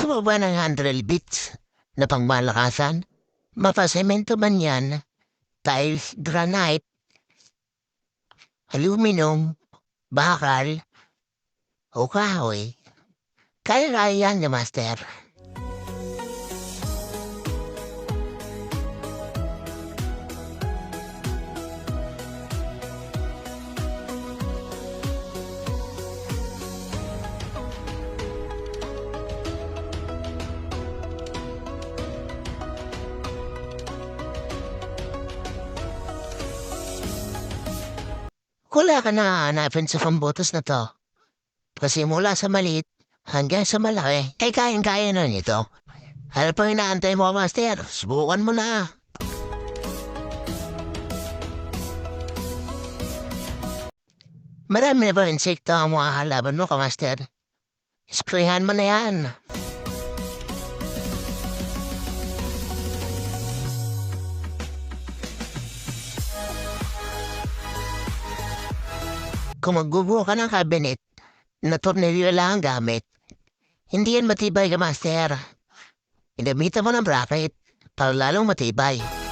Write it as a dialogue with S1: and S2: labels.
S1: Gusto mo ba ng 100 bits na pangmalakasan? Mapasemento man yan, tiles, granite, aluminum, bakal, o kahoy. Kaya-kaya yan ni Master. Wala ka na hahanapin sa pambutas na to. Kasi mula sa maliit hanggang sa malaki, ay kayang-kaya na nito. Ano pang inaantay mo, Master? Subukan mo na. Marami na ba insekto ang mga halaman mo, Master? Sprayhan mo na yan. Kung magbubuo ka ng cabinet na tornilyo lang ang gamit, hindi yan matibay ka, Master. Inamitan mo ng bracket para lalong matibay.